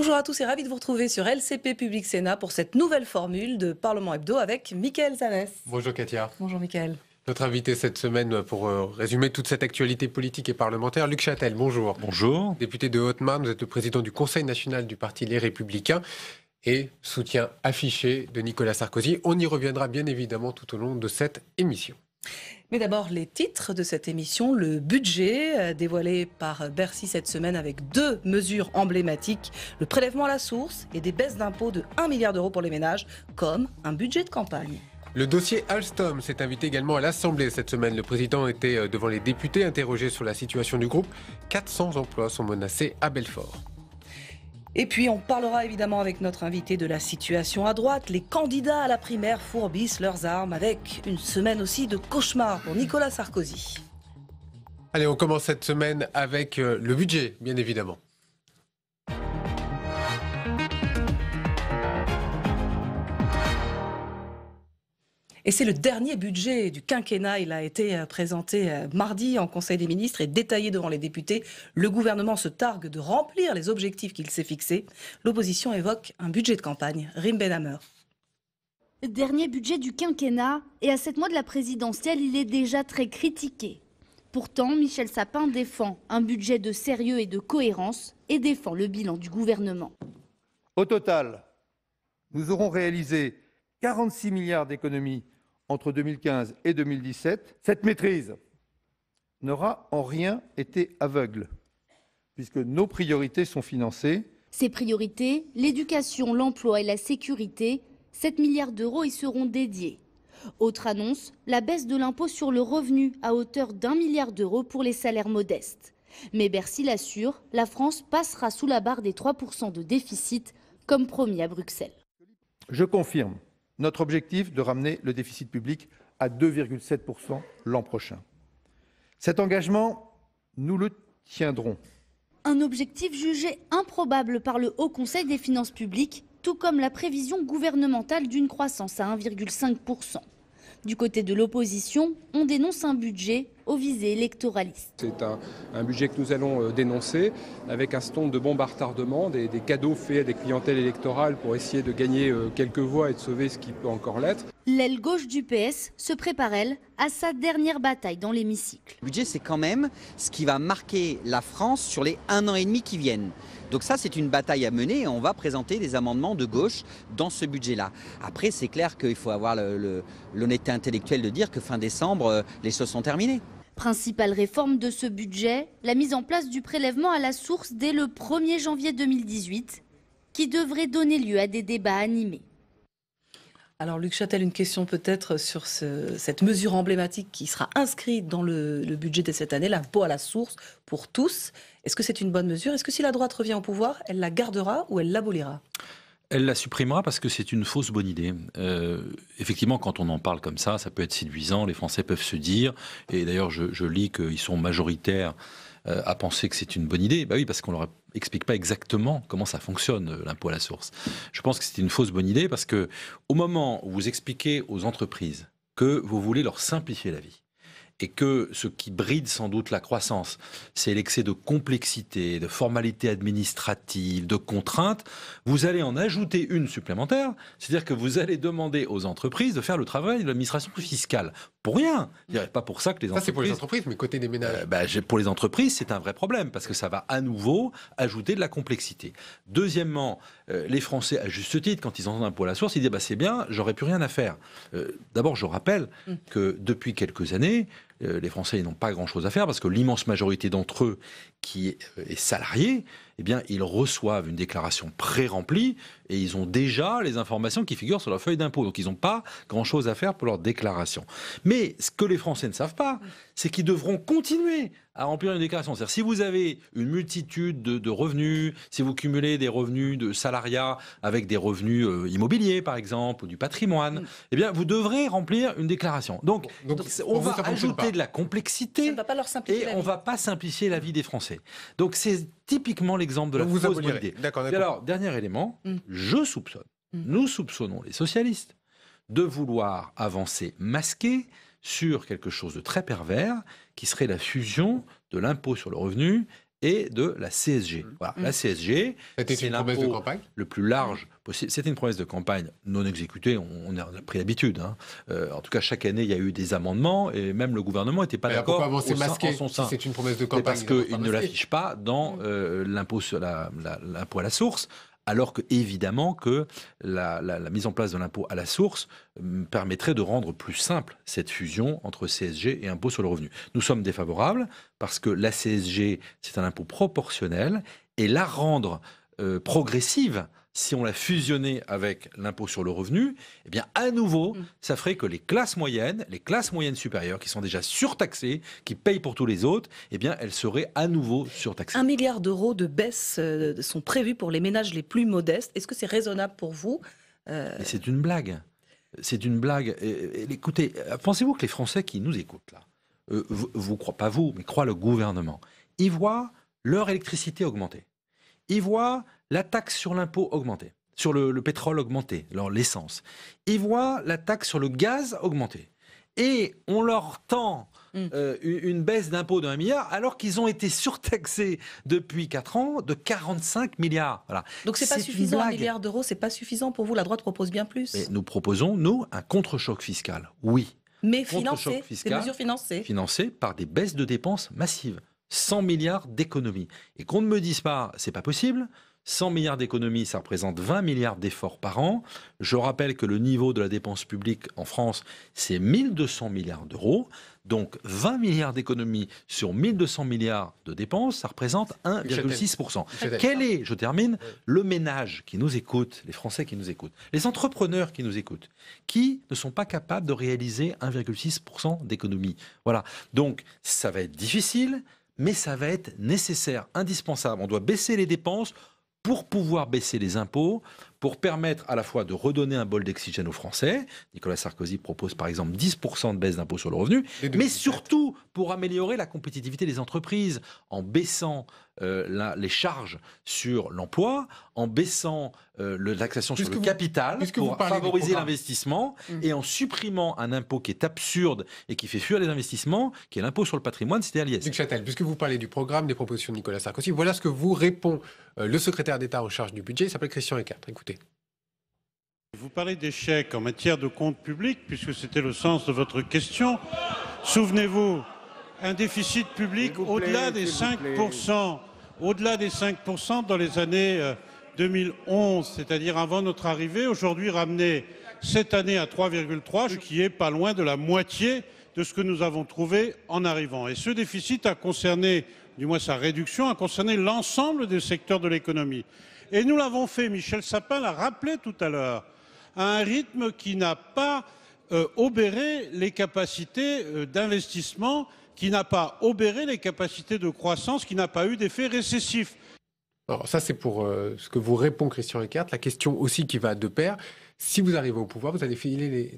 Bonjour à tous et ravi de vous retrouver sur LCP Public Sénat pour cette nouvelle formule de Parlement Hebdo avec Mickaël Zanès. Bonjour Katia. Bonjour Mickaël. Notre invité cette semaine pour résumer toute cette actualité politique et parlementaire, Luc Châtel, bonjour. Bonjour. Député de Haute-Marne, vous êtes le président du Conseil national du parti Les Républicains et soutien affiché de Nicolas Sarkozy. On y reviendra bien évidemment tout au long de cette émission. Mais d'abord, les titres de cette émission. Le budget dévoilé par Bercy cette semaine avec deux mesures emblématiques. Le prélèvement à la source et des baisses d'impôts de 1 milliard d'euros pour les ménages, comme un budget de campagne. Le dossier Alstom s'est invité également à l'Assemblée cette semaine. Le président était devant les députés interrogés sur la situation du groupe. 400 emplois sont menacés à Belfort. Et puis on parlera évidemment avec notre invité de la situation à droite. Les candidats à la primaire fourbissent leurs armes avec une semaine aussi de cauchemar pour Nicolas Sarkozy. Allez, on commence cette semaine avec le budget, bien évidemment. Et c'est le dernier budget du quinquennat. Il a été présenté mardi en Conseil des ministres et détaillé devant les députés. Le gouvernement se targue de remplir les objectifs qu'il s'est fixés. L'opposition évoque un budget de campagne. Rim Benhammer. Dernier budget du quinquennat et à 7 mois de la présidentielle, il est déjà très critiqué. Pourtant, Michel Sapin défend un budget de sérieux et de cohérence et défend le bilan du gouvernement. Au total, nous aurons réalisé 46 milliards d'économies entre 2015 et 2017. Cette maîtrise n'aura en rien été aveugle, puisque nos priorités sont financées. Ces priorités, l'éducation, l'emploi et la sécurité, 7 milliards d'euros y seront dédiés. Autre annonce, la baisse de l'impôt sur le revenu à hauteur d'1 milliard d'euros pour les salaires modestes. Mais Bercy l'assure, la France passera sous la barre des 3% de déficit, comme promis à Bruxelles. Je confirme notre objectif de ramener le déficit public à 2,7% l'an prochain. Cet engagement, nous le tiendrons. Un objectif jugé improbable par le Haut Conseil des finances publiques, tout comme la prévision gouvernementale d'une croissance à 1,5%. Du côté de l'opposition, on dénonce un budget aux visées électoralistes. C'est un budget que nous allons dénoncer avec un certain nombre de bombes à retardement, des cadeaux faits à des clientèles électorales pour essayer de gagner quelques voix et de sauver ce qui peut encore l'être. L'aile gauche du PS se prépare, elle, à sa dernière bataille dans l'hémicycle. Le budget, c'est quand même ce qui va marquer la France sur les 1 an et demi qui viennent. Donc ça, c'est une bataille à mener et on va présenter des amendements de gauche dans ce budget-là. Après, c'est clair qu'il faut avoir l'honnêteté intellectuelle de dire que fin décembre, les choses sont terminées. Principale réforme de ce budget, la mise en place du prélèvement à la source dès le 1er janvier 2018, qui devrait donner lieu à des débats animés. Alors Luc Châtel, une question peut-être sur cette mesure emblématique qui sera inscrite dans le budget de cette année, l'impôt à la source pour tous. Est-ce que c'est une bonne mesure? Est-ce que si la droite revient au pouvoir, elle la gardera ou elle l'abolira? Elle la supprimera parce que c'est une fausse bonne idée. Effectivement, quand on en parle comme ça peut être séduisant, les Français peuvent se dire, et d'ailleurs je lis qu'ils sont majoritaires à penser que c'est une bonne idée. Bah oui, parce qu'on leur explique pas exactement comment ça fonctionne, l'impôt à la source. Je pense que c'est une fausse bonne idée parce que au moment où vous expliquez aux entreprises que vous voulez leur simplifier la vie, et que ce qui bride sans doute la croissance, c'est l'excès de complexité, de formalités administratives, de contraintes, vous allez en ajouter une supplémentaire, c'est-à-dire que vous allez demander aux entreprises de faire le travail de l'administration fiscale. Pour rien. Il n'y a pas pour ça que les entreprises... Ça, c'est pour les entreprises, mais côté des ménages. Pour les entreprises, c'est un vrai problème, parce que ça va à nouveau ajouter de la complexité. Deuxièmement, les Français, à juste titre, quand ils entendent un impôt à la source, ils disent c'est bien, j'aurais plus rien à faire. D'abord, je rappelle que depuis quelques années, les Français n'ont pas grand-chose à faire, parce que l'immense majorité d'entre eux qui est salarié, eh bien, ils reçoivent une déclaration pré-remplie et ils ont déjà les informations qui figurent sur leur feuille d'impôt. Donc, ils n'ont pas grand-chose à faire pour leur déclaration. Mais ce que les Français ne savent pas, c'est qu'ils devront continuer à remplir une déclaration. C'est-à-dire, si vous avez une multitude de revenus, si vous cumulez des revenus de salariat avec des revenus immobiliers, par exemple, ou du patrimoine, eh bien, vous devrez remplir une déclaration. Donc on va ajouter de la complexité ça ne va pas leur simplifier et on ne va pas simplifier la vie des Français. Donc, c'est typiquement l'exemple de la fausse bonne idée. D'accord. Alors, dernier élément, je soupçonne, nous soupçonnons les socialistes de vouloir avancer masqué sur quelque chose de très pervers, qui serait la fusion de l'impôt sur le revenu et de la CSG. Voilà, la CSG, C'était c'est une promesse de l'impôt campagne. le plus large possible. C'était une promesse de campagne non exécutée, on a pris l'habitude. En tout cas, chaque année, il y a eu des amendements et même le gouvernement n'était pas d'accord Pourquoi avancer masqué en son si sein. c'est une promesse de C'est campagne? parce qu'il ne l'affiche pas dans l'impôt à la source. Alors que, évidemment, que la mise en place de l'impôt à la source permettrait de rendre plus simple cette fusion entre CSG et impôt sur le revenu. Nous sommes défavorables parce que la CSG, c'est un impôt proportionnel et la rendre progressive, si on la fusionnait avec l'impôt sur le revenu, eh bien, à nouveau, ça ferait que les classes moyennes supérieures, qui sont déjà surtaxées, qui payent pour tous les autres, eh bien, elles seraient à nouveau surtaxées. 1 milliard d'euros de baisse sont prévus pour les ménages les plus modestes. Est-ce que c'est raisonnable pour vous? Mais c'est une blague. C'est une blague. Écoutez, pensez-vous que les Français qui nous écoutent, là, pas vous, mais croient le gouvernement, ils voient leur électricité augmenter. Ils voient la taxe sur l'impôt augmenter, sur le pétrole augmenter, l'essence. Ils voient la taxe sur le gaz augmenter. Et on leur tend une baisse d'impôt de 1 milliard alors qu'ils ont été surtaxés depuis 4 ans de 45 milliards. Voilà. Donc c'est pas suffisant, 1 milliard d'euros, c'est pas suffisant pour vous? La droite propose bien plus. Et nous proposons, nous, un contre-choc fiscal, oui. Mais financé, fiscal, des mesures financées. Financé par des baisses de dépenses massives. 100 milliards d'économies. Et qu'on ne me dise pas, c'est pas possible. 100 milliards d'économies, ça représente 20 milliards d'efforts par an. Je rappelle que le niveau de la dépense publique en France, c'est 1200 milliards d'euros. Donc 20 milliards d'économies sur 1200 milliards de dépenses, ça représente 1,6%. Quel est, je termine, le ménage qui nous écoute, les Français qui nous écoutent, les entrepreneurs qui nous écoutent, qui ne sont pas capables de réaliser 1,6% d'économies? Voilà. Donc ça va être difficile, mais ça va être nécessaire, indispensable. On doit baisser les dépenses pour pouvoir baisser les impôts, pour permettre à la fois de redonner un bol d'oxygène aux Français. Nicolas Sarkozy propose par exemple 10% de baisse d'impôt sur le revenu, mais surtout pour améliorer la compétitivité des entreprises en baissant les charges sur l'emploi, en baissant la taxation sur le capital pour favoriser l'investissement et en supprimant un impôt qui est absurde et qui fait fuir les investissements, qui est l'impôt sur le patrimoine, c'est-à-dire l'IS. Luc Châtel, puisque vous parlez du programme, des propositions de Nicolas Sarkozy, voilà ce que vous répond le secrétaire d'État en charge du budget, il s'appelle Christian Eckert. Écoutez. Vous parlez d'échec en matière de compte public, puisque c'était le sens de votre question. Souvenez-vous, un déficit public au-delà des 5%, dans les années 2011, c'est-à-dire avant notre arrivée, aujourd'hui ramené cette année à 3,3, ce qui est pas loin de la moitié de ce que nous avons trouvé en arrivant. Et ce déficit a concerné, du moins sa réduction, a concerné l'ensemble des secteurs de l'économie. Et nous l'avons fait, Michel Sapin l'a rappelé tout à l'heure, à un rythme qui n'a pas obéré les capacités d'investissement, qui n'a pas obéré les capacités de croissance, qui n'a pas eu d'effet récessif. Alors ça, c'est pour ce que vous répond Christian Eckert. La question aussi qui va de pair, si vous arrivez au pouvoir, vous allez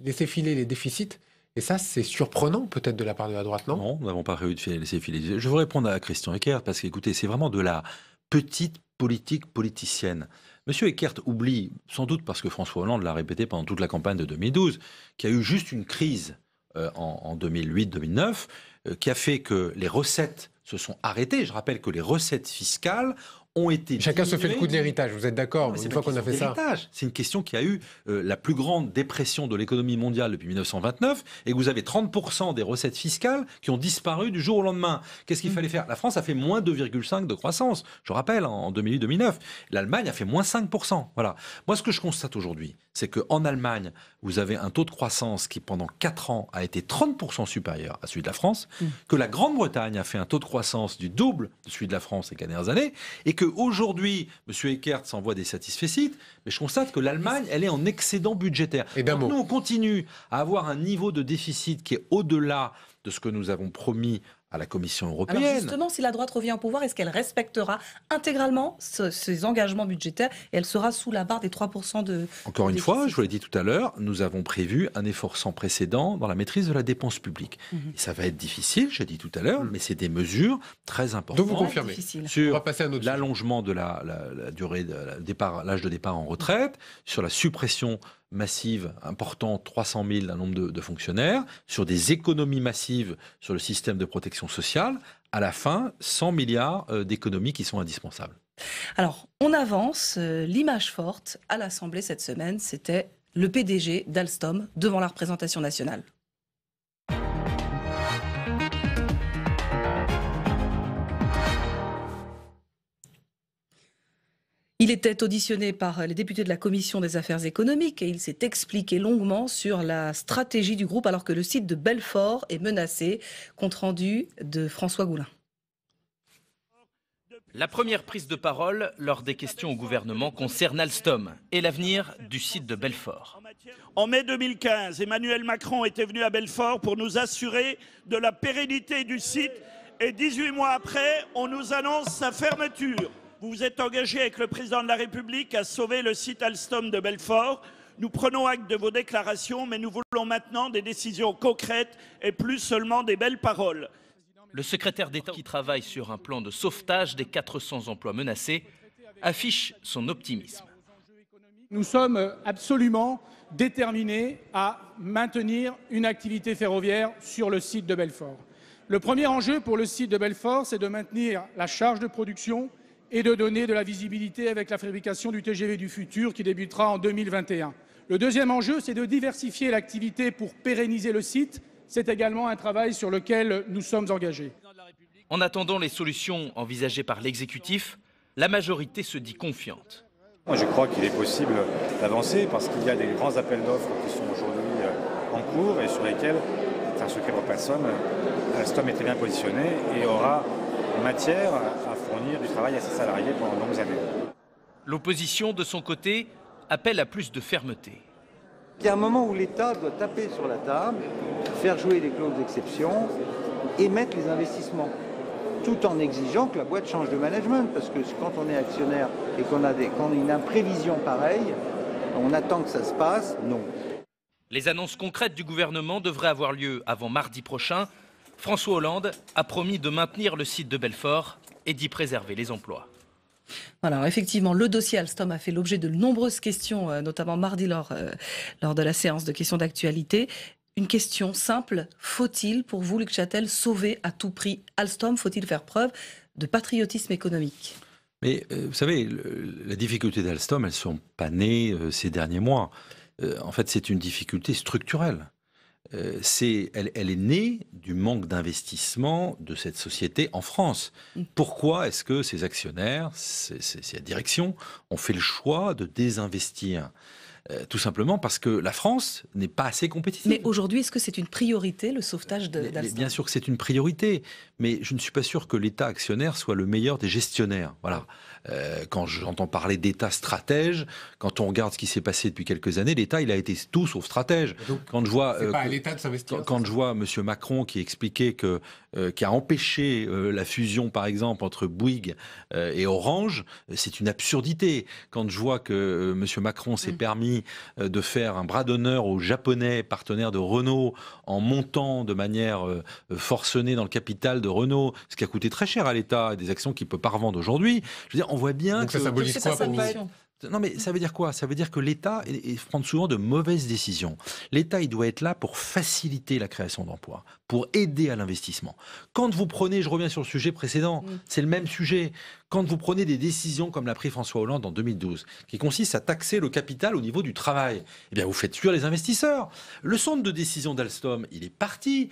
laisser filer les déficits. Et ça, c'est surprenant peut-être de la part de la droite, non? Non, nous n'avons pas réussi à laisser filer. Je veux répondre à Christian Eckert parce qu'écoutez, c'est vraiment de la petite politique politicienne. Monsieur Eckert oublie, sans doute parce que François Hollande l'a répété pendant toute la campagne de 2012, qu'il y a eu juste une crise en 2008-2009 qui a fait que les recettes se sont arrêtées. Je rappelle que les recettes fiscales ont été Chacun se fait le coup de l'héritage, vous êtes d'accord? Une fois qu'on a fait ça. C'est une question qui a eu la plus grande dépression de l'économie mondiale depuis 1929 et que vous avez 30% des recettes fiscales qui ont disparu du jour au lendemain. Qu'est-ce qu'il fallait faire? La France a fait moins 2,5 de croissance, je rappelle, en 2008-2009. L'Allemagne a fait moins 5%. Voilà. Moi, ce que je constate aujourd'hui, c'est qu'en Allemagne, vous avez un taux de croissance qui, pendant 4 ans, a été 30% supérieur à celui de la France, que la Grande-Bretagne a fait un taux de croissance du double de celui de la France ces dernières années, et qu'aujourd'hui, M. Eckert s'envoie des satisfecit, mais je constate que l'Allemagne, elle est en excédent budgétaire. Donc nous, on continue à avoir un niveau de déficit qui est au-delà de ce que nous avons promis à la Commission européenne. Alors justement, si la droite revient au pouvoir, est-ce qu'elle respectera intégralement ses engagements budgétaires et elle sera sous la barre des 3% de... Encore une fois, je vous l'ai dit tout à l'heure, nous avons prévu un effort sans précédent dans la maîtrise de la dépense publique. Et ça va être difficile, j'ai dit tout à l'heure, mais c'est des mesures très importantes. Donc vous confirmez. Sur l'allongement de la durée de l'âge de départ en retraite, sur la suppression massive, importante, 300 000 un nombre de fonctionnaires, sur des économies massives sur le système de protection sociale, à la fin 100 milliards d'économies qui sont indispensables. Alors, on avance. L'image forte à l'Assemblée cette semaine, c'était le PDG d'Alstom devant la représentation nationale. Il était auditionné par les députés de la Commission des affaires économiques et il s'est expliqué longuement sur la stratégie du groupe alors que le site de Belfort est menacé. Compte rendu de François Goulin. La première prise de parole lors des questions au gouvernement concerne Alstom et l'avenir du site de Belfort. En mai 2015, Emmanuel Macron était venu à Belfort pour nous assurer de la pérennité du site et 18 mois après, on nous annonce sa fermeture. Vous vous êtes engagé avec le président de la République à sauver le site Alstom de Belfort. Nous prenons acte de vos déclarations, mais nous voulons maintenant des décisions concrètes et plus seulement des belles paroles. Le secrétaire d'État qui travaille sur un plan de sauvetage des 400 emplois menacés affiche son optimisme. Nous sommes absolument déterminés à maintenir une activité ferroviaire sur le site de Belfort. Le premier enjeu pour le site de Belfort, c'est de maintenir la charge de production et de donner de la visibilité avec la fabrication du TGV du futur qui débutera en 2021. Le deuxième enjeu, c'est de diversifier l'activité pour pérenniser le site. C'est également un travail sur lequel nous sommes engagés. En attendant les solutions envisagées par l'exécutif, la majorité se dit confiante. Moi, je crois qu'il est possible d'avancer parce qu'il y a des grands appels d'offres qui sont aujourd'hui en cours et sur lesquels, c'est un secret pour personne, Alstom est très bien positionné et aura matière à fournir du travail à ses salariés pendant de longues années. L'opposition, de son côté, appelle à plus de fermeté. Il y a un moment où l'État doit taper sur la table, faire jouer les clauses d'exception et mettre les investissements, tout en exigeant que la boîte change de management, parce que quand on est actionnaire et qu'on a une imprévision pareille, on attend que ça se passe, non. Les annonces concrètes du gouvernement devraient avoir lieu avant mardi prochain. François Hollande a promis de maintenir le site de Belfort et d'y préserver les emplois. Alors effectivement, le dossier Alstom a fait l'objet de nombreuses questions, notamment mardi lors de la séance de questions d'actualité. Une question simple, faut-il, pour vous, Luc Châtel, sauver à tout prix Alstom? Faut-il faire preuve de patriotisme économique? Mais vous savez, la difficulté d'Alstom, elles ne sont pas nées ces derniers mois. En fait, c'est une difficulté structurelle. Elle est née du manque d'investissement de cette société en France. Pourquoi est-ce que ces actionnaires, la direction, ont fait le choix de désinvestir ? Tout simplement parce que la France n'est pas assez compétitive. Mais aujourd'hui, est-ce que c'est une priorité, le sauvetage d'Alstom ? Bien sûr que c'est une priorité, mais je ne suis pas sûr que l'État actionnaire soit le meilleur des gestionnaires. Voilà. Quand j'entends parler d'État stratège, quand on regarde ce qui s'est passé depuis quelques années, l'État, il a été tout sauf stratège. Donc, quand je vois, c'est pas à l'État de s'investir. Quand je vois M. Macron qui expliquait qui a empêché la fusion, par exemple, entre Bouygues et Orange, c'est une absurdité. Quand je vois que M. Macron s'est permis de faire un bras d'honneur aux Japonais partenaires de Renault en montant de manière forcenée dans le capital de Renault, ce qui a coûté très cher à l'État, des actions qu'il ne peut pas revendre aujourd'hui. Je veux dire, on voit bien donc ça symbolise quoi pour vous ? Non, mais ça veut dire quoi ? Ça veut dire que l'État prend souvent de mauvaises décisions. L'État, il doit être là pour faciliter la création d'emplois, pour aider à l'investissement. Quand vous prenez, je reviens sur le sujet précédent, c'est le même sujet. Quand vous prenez des décisions comme l'a pris François Hollande en 2012, qui consiste à taxer le capital au niveau du travail, eh bien vous faites fuir les investisseurs. Le centre de décision d'Alstom, il est parti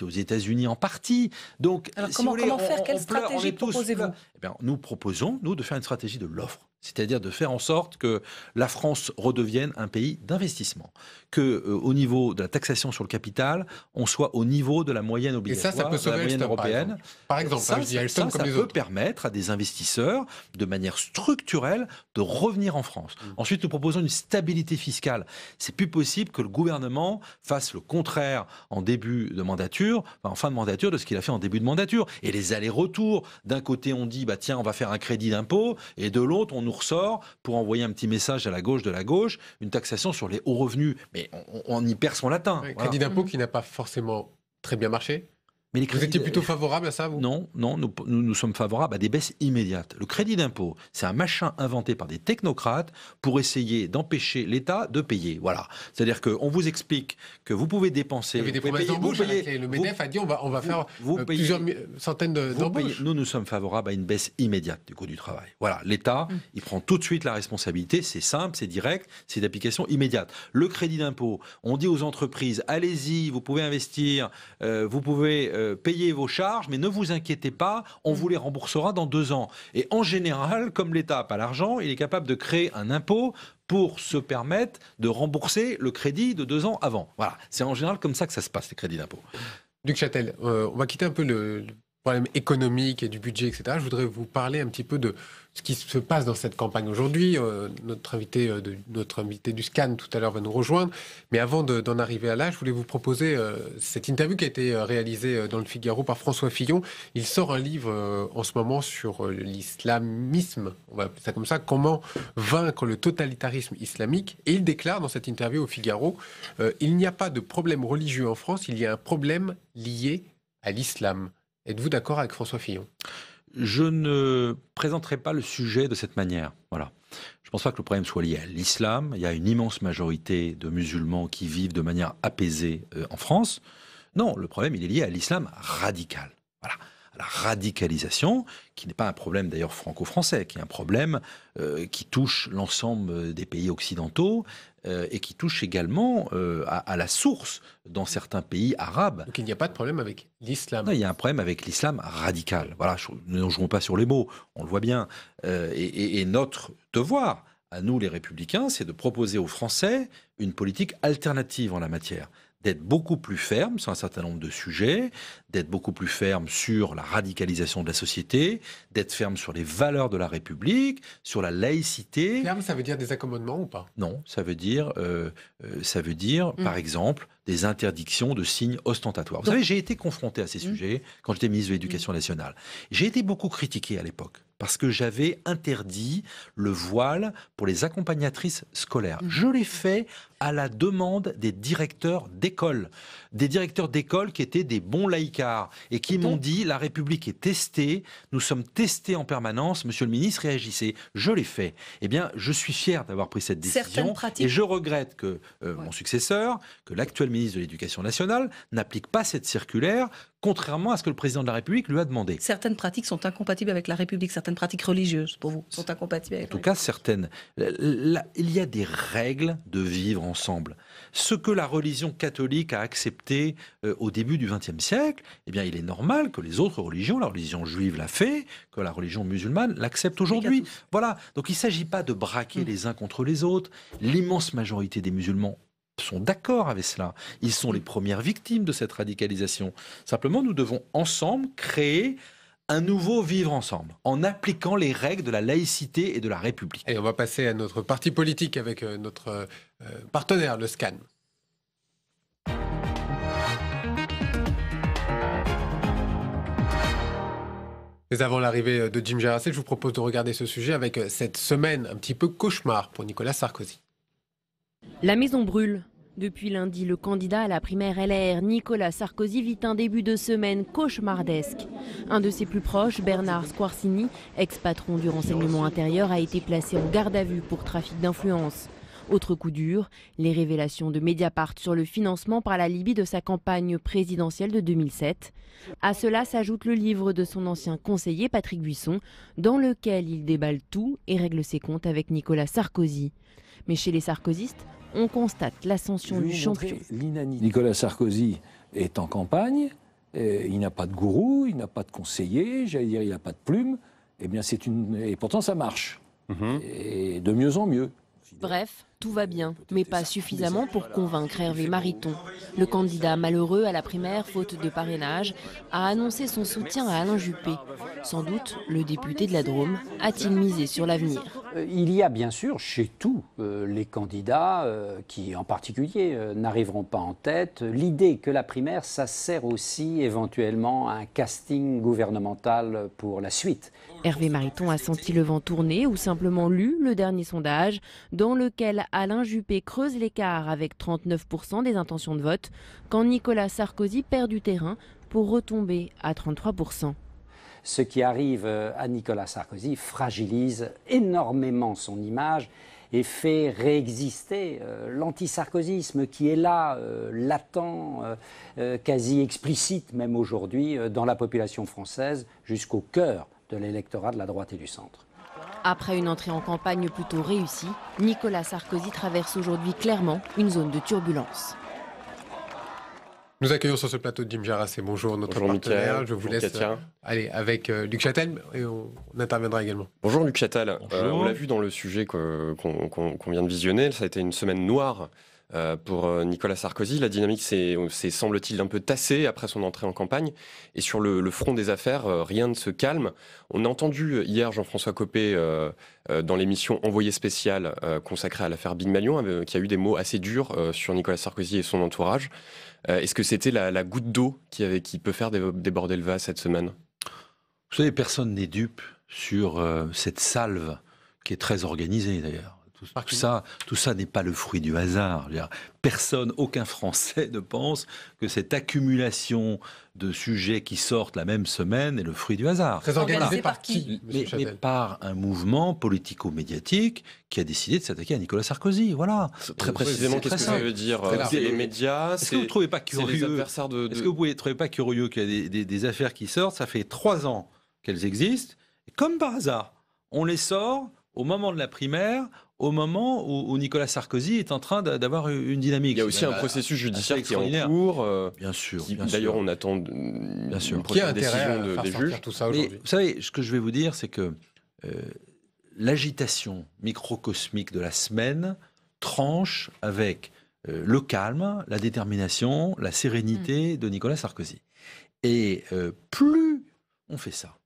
aux États-Unis en partie. Donc, alors comment faire ? Quelle stratégie proposez-vous ? Eh bien, nous proposons, de faire une stratégie de l'offre. C'est-à-dire de faire en sorte que la France redevienne un pays d'investissement. Qu'au niveau de la taxation sur le capital, on soit au niveau de la moyenne obligatoire, et ça peut sauver de la moyenne Alstom, européenne. Par exemple, ça peut permettre à des investisseurs, de manière structurelle, de revenir en France. Ensuite, nous proposons une stabilité fiscale. C'est plus possible que le gouvernement fasse le contraire en début de mandature, en fin de mandature, de ce qu'il a fait en début de mandature. Et les allers-retours, d'un côté on dit, tiens, on va faire un crédit d'impôt, et de l'autre, on nous ressort pour envoyer un petit message à la gauche de la gauche, une taxation sur les hauts revenus. Mais on y perd son latin. Un crédit d'impôt qui n'a pas forcément très bien marché. Mais les Vous étiez plutôt favorable à ça, vous? Non, nous sommes favorables à des baisses immédiates. Le crédit d'impôt, c'est un machin inventé par des technocrates pour essayer d'empêcher l'État de payer. Voilà. C'est-à-dire qu'on vous explique que vous pouvez dépenser... Il y avait des promesses d'embauche. Le MEDEF a dit on va faire plusieurs centaines d'embauches. Nous sommes favorables à une baisse immédiate du coût du travail. Voilà, l'État, il prend tout de suite la responsabilité. C'est simple, c'est direct, c'est d'application immédiate. Le crédit d'impôt, on dit aux entreprises, allez-y, vous pouvez investir, vous pouvez... payez vos charges, mais ne vous inquiétez pas, on vous les remboursera dans 2 ans. Et en général, comme l'État n'a pas l'argent, il est capable de créer un impôt pour se permettre de rembourser le crédit de 2 ans avant. Voilà, c'est en général comme ça que ça se passe, les crédits d'impôt. Duc Châtel, on va quitter un peu le problème économique et du budget, etc. Je voudrais vous parler un petit peu de ce qui se passe dans cette campagne aujourd'hui. Notre invité du SCAN tout à l'heure va nous rejoindre. Mais avant d'en arriver à là, je voulais vous proposer cette interview qui a été réalisée dans le Figaro par François Fillon. Il sort un livre en ce moment sur l'islamisme, on va appeler ça comme ça, comment vaincre le totalitarisme islamique. Et il déclare dans cette interview au Figaro, il n'y a pas de problème religieux en France, il y a un problème lié à l'islam. Êtes-vous d'accord avec François Fillon ? Je ne présenterai pas le sujet de cette manière. Voilà. Je ne pense pas que le problème soit lié à l'islam. Il y a une immense majorité de musulmans qui vivent de manière apaisée en France. Non, le problème, il est lié à l'islam radical. Voilà. À la radicalisation, qui n'est pas un problème d'ailleurs franco-français, qui est un problème qui touche l'ensemble des pays occidentaux et qui touche également à la source dans certains pays arabes. Donc il n'y a pas de problème avec l'islam. Non, il y a un problème avec l'islam radical. Voilà, ne jouons pas sur les mots, on le voit bien. Et notre devoir, à nous les Républicains, c'est de proposer aux Français une politique alternative en la matière. D'être beaucoup plus ferme sur un certain nombre de sujets, d'être beaucoup plus ferme sur la radicalisation de la société, d'être ferme sur les valeurs de la République, sur la laïcité. Ferme, ça veut dire des accommodements ou pas ? Non, ça veut dire par exemple, des interdictions de signes ostentatoires. Vous savez, j'ai été confronté à ces sujets quand j'étais ministre de l'Éducation nationale. J'ai été beaucoup critiqué à l'époque parce que j'avais interdit le voile pour les accompagnatrices scolaires. Je l'ai fait à la demande des directeurs d'école. Des directeurs d'école qui étaient des bons laïcards et qui m'ont dit « la République est testée, nous sommes testés en permanence, monsieur le ministre, réagissez ». Je l'ai fait. Eh bien, je suis fier d'avoir pris cette décision et je regrette que mon successeur, que l'actuel ministre de l'Éducation nationale, n'applique pas cette circulaire, contrairement à ce que le président de la République lui a demandé. Certaines pratiques sont incompatibles avec la République, certaines pratiques religieuses, pour vous, sont incompatibles avec la République. En tout cas, certaines. Il y a des règles de vivre ensemble. Ce que la religion catholique a accepté au début du XXe siècle, eh bien, il est normal que les autres religions, la religion juive l'a fait, que la religion musulmane l'accepte aujourd'hui. Voilà. Donc, il ne s'agit pas de braquer les uns contre les autres. L'immense majorité des musulmans sont d'accord avec cela. Ils sont les premières victimes de cette radicalisation. Simplement, nous devons ensemble créer un nouveau vivre ensemble, en appliquant les règles de la laïcité et de la République. Et on va passer à notre parti politique avec notre partenaire, le SCAN. Mais avant l'arrivée de Jim Gerace, je vous propose de regarder ce sujet avec cette semaine un petit peu cauchemar pour Nicolas Sarkozy. La maison brûle. Depuis lundi, le candidat à la primaire LR, Nicolas Sarkozy, vit un début de semaine cauchemardesque. Un de ses plus proches, Bernard Squarcini, ex-patron du renseignement intérieur, a été placé en garde à vue pour trafic d'influence. Autre coup dur, les révélations de Mediapart sur le financement par la Libye de sa campagne présidentielle de 2007. À cela s'ajoute le livre de son ancien conseiller Patrick Buisson, dans lequel il déballe tout et règle ses comptes avec Nicolas Sarkozy. Mais chez les sarkozystes, on constate l'ascension du champion. Nicolas Sarkozy est en campagne, il n'a pas de gourou, il n'a pas de conseiller, j'allais dire il n'a pas de plume, eh bien et pourtant ça marche, et de mieux en mieux. Bref, tout va bien, mais pas suffisamment pour convaincre Hervé Mariton. Le candidat malheureux à la primaire, faute de parrainage, a annoncé son soutien à Alain Juppé. Sans doute, le député de la Drôme a-t-il misé sur l'avenir. Il y a bien sûr chez tous les candidats qui, en particulier, n'arriveront pas en tête, l'idée que la primaire, ça sert aussi éventuellement à un casting gouvernemental pour la suite. Hervé Mariton a senti le vent tourner ou simplement lu le dernier sondage dans lequel Alain Juppé creuse l'écart avec 39% des intentions de vote, quand Nicolas Sarkozy perd du terrain pour retomber à 33%. Ce qui arrive à Nicolas Sarkozy fragilise énormément son image et fait réexister l'anti-sarkozysme qui est là, latent, quasi explicite même aujourd'hui dans la population française, jusqu'au cœur de l'électorat de la droite et du centre. Après une entrée en campagne plutôt réussie, Nicolas Sarkozy traverse aujourd'hui clairement une zone de turbulence. Nous accueillons sur ce plateau Jim Jarassé. Bonjour, notre partenaire. Mickaël. Je vous laisse aller avec Luc Châtel et on interviendra également. Bonjour Luc Châtel. Bonjour. On l'a vu dans le sujet qu'on vient de visionner. Ça a été une semaine noire pour Nicolas Sarkozy. La dynamique s'est, semble-t-il, un peu tassée après son entrée en campagne. Et sur le front des affaires, rien ne se calme. On a entendu hier Jean-François Copé dans l'émission Envoyé spécial consacrée à l'affaire Big Malion, qui a eu des mots assez durs sur Nicolas Sarkozy et son entourage. Est-ce que c'était la goutte d'eau qui peut faire déborder le vase cette semaine ? Vous savez, personne n'est dupe sur cette salve qui est très organisée d'ailleurs. Tout ça n'est pas le fruit du hasard. Je veux dire, personne, aucun Français ne pense que cette accumulation de sujets qui sortent la même semaine est le fruit du hasard. Très organisé par qui, mais par un mouvement politico-médiatique qui a décidé de s'attaquer à Nicolas Sarkozy. Voilà. Très précisément, qu'est-ce que ça veut dire ? C'est les médias, Est-ce que vous ne trouvez pas curieux, les adversaires de... Est-ce que vous ne trouvez pas curieux qu'il y a des affaires qui sortent ? Ça fait 3 ans qu'elles existent. Et comme par hasard, on les sort au moment de la primaire, au moment où Nicolas Sarkozy est en train d'avoir une dynamique. Il y a aussi un processus judiciaire qui est en cours. Bien sûr. D'ailleurs, on attend une qui a prochaine intérêt décision des juges. Tout ça aujourd'hui. Mais vous savez, ce que je vais vous dire, c'est que l'agitation microcosmique de la semaine tranche avec le calme, la détermination, la sérénité de Nicolas Sarkozy. Et plus on fait ça,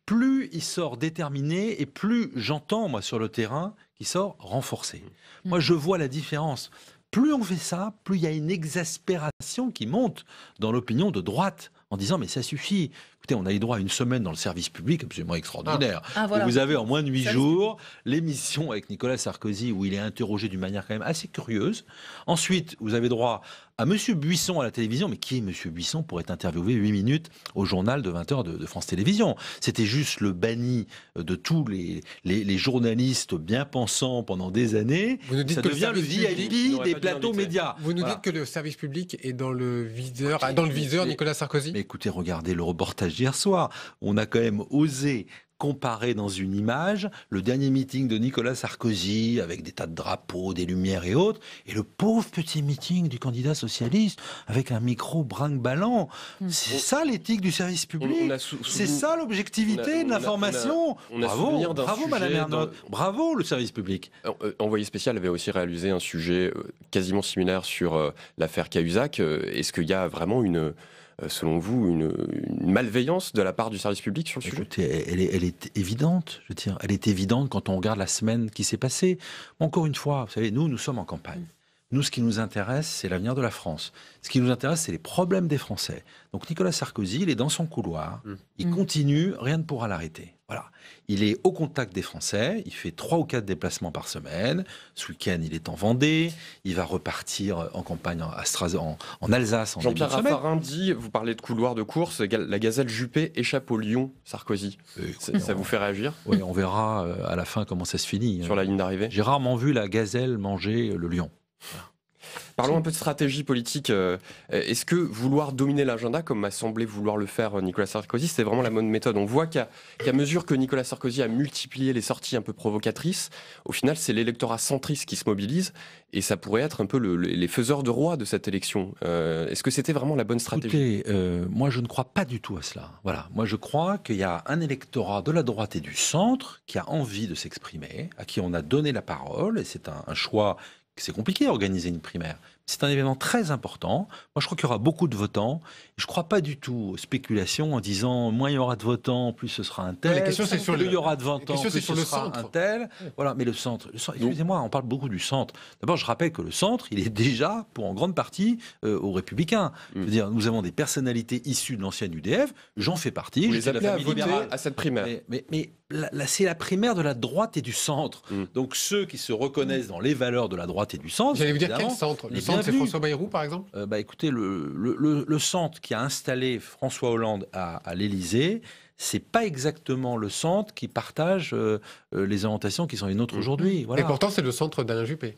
plus il sort déterminé et plus j'entends, moi, sur le terrain, qu'il sort renforcé. Moi, je vois la différence. Plus on fait ça, plus il y a une exaspération qui monte dans l'opinion de droite en disant « mais ça suffit ». Écoutez, on a eu droit à une semaine dans le service public absolument extraordinaire. Voilà. Vous avez en moins de 8 jours l'émission avec Nicolas Sarkozy où il est interrogé d'une manière quand même assez curieuse. Ensuite, vous avez droit à M. Buisson à la télévision. Mais qui est M. Buisson pour être interviewé 8 minutes au journal de 20h de France Télévisions ? C'était juste le banni de tous les journalistes bien pensants pendant des années. Ça devient le VIP des plateaux médias. Vous nous dites que le service public est dans le viseur Nicolas Sarkozy ? Mais écoutez, regardez le reportage d'hier soir. On a quand même osé comparer dans une image le dernier meeting de Nicolas Sarkozy avec des tas de drapeaux, des lumières et autres, et le pauvre petit meeting du candidat socialiste avec un micro brinque-ballant. C'est ça l'éthique du service public. C'est ça l'objectivité de l'information. Bravo Madame Ernotte. Bravo le service public. Envoyé spécial avait aussi réalisé un sujet quasiment similaire sur l'affaire Cahuzac. Est-ce qu'il y a vraiment selon vous, une malveillance de la part du service public sur le sujet ? Écoutez, elle est évidente, je veux dire. Elle est évidente quand on regarde la semaine qui s'est passée. Encore une fois, vous savez, nous sommes en campagne. Nous, ce qui nous intéresse, c'est l'avenir de la France. Ce qui nous intéresse, c'est les problèmes des Français. Donc Nicolas Sarkozy, il est dans son couloir, il continue, rien ne pourra l'arrêter. Voilà. Il est au contact des Français, il fait 3 ou 4 déplacements par semaine. Ce week-end, il est en Vendée, il va repartir en campagne à Strasbourg, en Alsace en début de semaine. Jean-Pierre Raffarin dit, vous parlez de couloir de course, la gazelle Juppé échappe au lion Sarkozy. Ça vous fait réagir ? Oui, on verra à la fin comment ça se finit. Sur la ligne d'arrivée ? J'ai rarement vu la gazelle manger le lion. Voilà. Parlons un peu de stratégie politique. Est-ce que vouloir dominer l'agenda, comme m'a semblé vouloir le faire Nicolas Sarkozy, c'est vraiment la bonne méthode ? On voit qu'à mesure que Nicolas Sarkozy a multiplié les sorties un peu provocatrices, au final, c'est l'électorat centriste qui se mobilise et ça pourrait être un peu les faiseurs de roi de cette élection. Est-ce que c'était vraiment la bonne stratégie ? Écoutez, moi, je ne crois pas du tout à cela. Voilà. Moi, je crois qu'il y a un électorat de la droite et du centre qui a envie de s'exprimer, à qui on a donné la parole, et c'est un choix. C'est compliqué d'organiser une primaire, C'est un événement très important. Moi, je crois qu'il y aura beaucoup de votants. Je ne crois pas du tout aux spéculations en disant moins il y aura de votants, plus ce sera un tel. La question, c'est sur plus il y aura de votants, plus sur ce le sera centre. un tel. Voilà, mais le centre excusez-moi, on parle beaucoup du centre. D'abord, je rappelle que le centre, il est déjà, pour en grande partie, aux Républicains. Je veux dire, nous avons des personnalités issues de l'ancienne UDF. J'en fais partie. Vous J'étais les de la appelez à famille voter libérale. à cette primaire. Mais là, c'est la primaire de la droite et du centre. Donc ceux qui se reconnaissent dans les valeurs de la droite et du centre. J'allais vous dire quel évidemment, centre? Le les centre, c'est bienvenus. François Bayrou, par exemple? Écoutez, le centre qui a installé François Hollande à l'Élysée, c'est pas exactement le centre qui partage les orientations qui sont les nôtres aujourd'hui. Voilà. Et pourtant, c'est le centre d'Alain Juppé.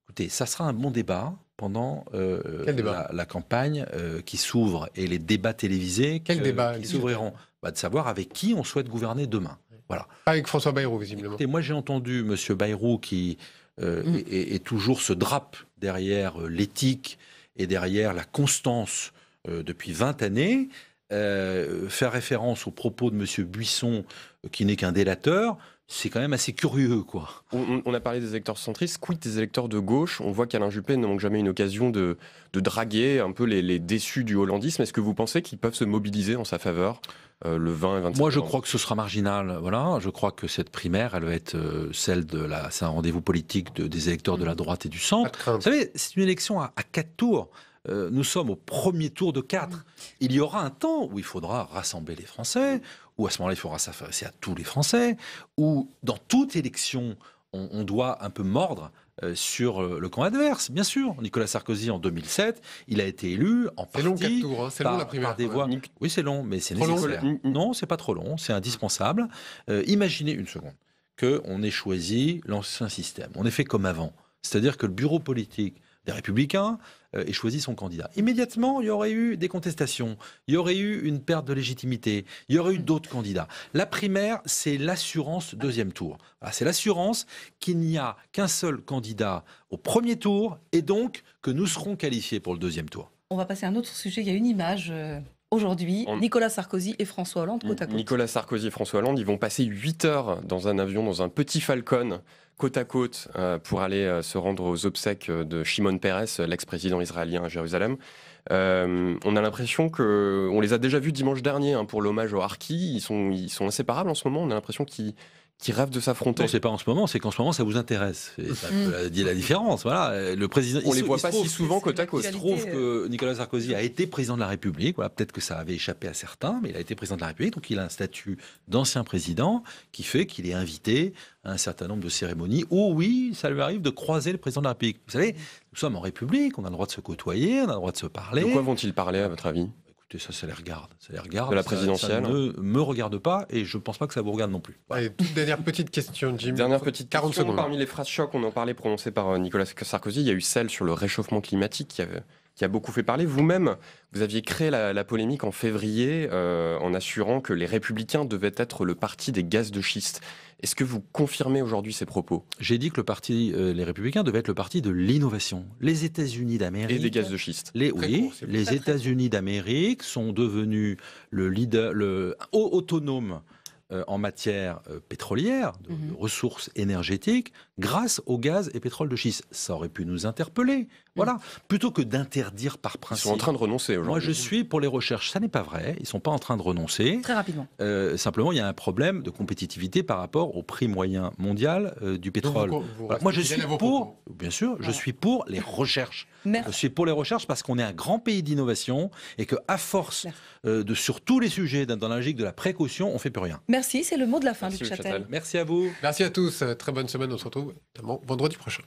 Écoutez, ça sera un bon débat pendant Quel débat la campagne qui s'ouvre et les débats télévisés Quel débat qui s'ouvriront. De savoir avec qui on souhaite gouverner demain. Voilà. Pas avec François Bayrou, visiblement. Écoutez, moi, j'ai entendu M. Bayrou qui est toujours se drape derrière l'éthique et derrière la constance depuis 20 années, faire référence aux propos de M. Buisson, qui n'est qu'un délateur, c'est quand même assez curieux, quoi. On a parlé des électeurs centristes, quid des électeurs de gauche? On voit qu'Alain Juppé ne manque jamais une occasion de draguer un peu les déçus du hollandisme. Est-ce que vous pensez qu'ils peuvent se mobiliser en sa faveur le 20 et 25 Moi, je novembre? crois que ce sera marginal. Voilà. Je crois que cette primaire, elle va être c'est un rendez-vous politique des électeurs de la droite et du centre. Vous savez, c'est une élection à 4 tours. Nous sommes au premier tour de 4. Il y aura un temps où il faudra rassembler les Français, où à ce moment-là, il faudra s'adresser à tous les Français, où dans toute élection, on doit un peu mordre sur le camp adverse. Bien sûr, Nicolas Sarkozy, en 2007, il a été élu en partie... C'est long, 4 tours, hein. C'est long, la primaire. Par des voix... Oui, c'est long, mais c'est Trop long. nécessaire. Non, c'est pas trop long, c'est indispensable. Imaginez une seconde qu'on ait choisi l'ancien système. On est fait comme avant. C'est-à-dire que le bureau politique des Républicains ait choisi son candidat. Immédiatement, il y aurait eu des contestations, il y aurait eu une perte de légitimité, il y aurait eu d'autres candidats. La primaire, c'est l'assurance deuxième tour. Voilà, c'est l'assurance qu'il n'y a qu'un seul candidat au premier tour et donc que nous serons qualifiés pour le deuxième tour. On va passer à un autre sujet. Il y a une image aujourd'hui. Nicolas Sarkozy et François Hollande côte à côte. Nicolas Sarkozy et François Hollande, ils vont passer 8 heures dans un avion, dans un petit Falcon, côte à côte, pour aller se rendre aux obsèques de Shimon Peres, l'ex-président israélien à Jérusalem. On a l'impression qu'on les a déjà vus dimanche dernier pour l'hommage aux Harkis. Ils sont inséparables en ce moment. On a l'impression qu'ils rêvent de s'affronter. Non, c'est pas en ce moment, c'est qu'en ce moment ça vous intéresse. Ça dit la différence. Voilà, le président. On les voit pas si souvent côte à côte. Il se trouve que Nicolas Sarkozy a été président de la République. Voilà, peut-être que ça avait échappé à certains, mais il a été président de la République, donc il a un statut d'ancien président qui fait qu'il est invité à un certain nombre de cérémonies où, oui, ça lui arrive de croiser le président de la République. Vous savez, nous sommes en République, on a le droit de se côtoyer, on a le droit de se parler. De quoi vont-ils parler, à votre avis? Ça les regarde. Ça les regarde. De la présidentielle. Ça ne me regarde pas et je ne pense pas que ça vous regarde non plus. Allez, toute dernière petite question, Jim. Dernière petite 40 question. secondes. Parmi les phrases chocs, on en parlait, prononcées par Nicolas Sarkozy, il y a eu celle sur le réchauffement climatique qui a beaucoup fait parler. Vous-même, vous aviez créé la polémique en février en assurant que les Républicains devaient être le parti des gaz de schiste. Est-ce que vous confirmez aujourd'hui ces propos? J'ai dit que le parti, les Républicains devaient être le parti de l'innovation. Les États-Unis d'Amérique... Et des gaz de schiste. Les États-Unis d'Amérique sont devenus le leader, autonome en matière pétrolière, de ressources énergétiques, grâce au gaz et pétrole de schiste. Ça aurait pu nous interpeller. Voilà. Plutôt que d'interdire par principe. Ils sont en train de renoncer aujourd'hui. Moi, je suis pour les recherches. Ça n'est pas vrai. Ils ne sont pas en train de renoncer. Très rapidement. Simplement, il y a un problème de compétitivité par rapport au prix moyen mondial du pétrole. Voilà. Moi, je suis pour, bien sûr, je suis pour les recherches. Merci. Je suis pour les recherches parce qu'on est un grand pays d'innovation et qu'à force sur tous les sujets, dans la logique de la précaution, on ne fait plus rien. Merci, c'est le mot de la fin, Luc Luc Châtel. Merci à vous. Merci à tous. Très bonne semaine. On se retrouve notamment vendredi prochain.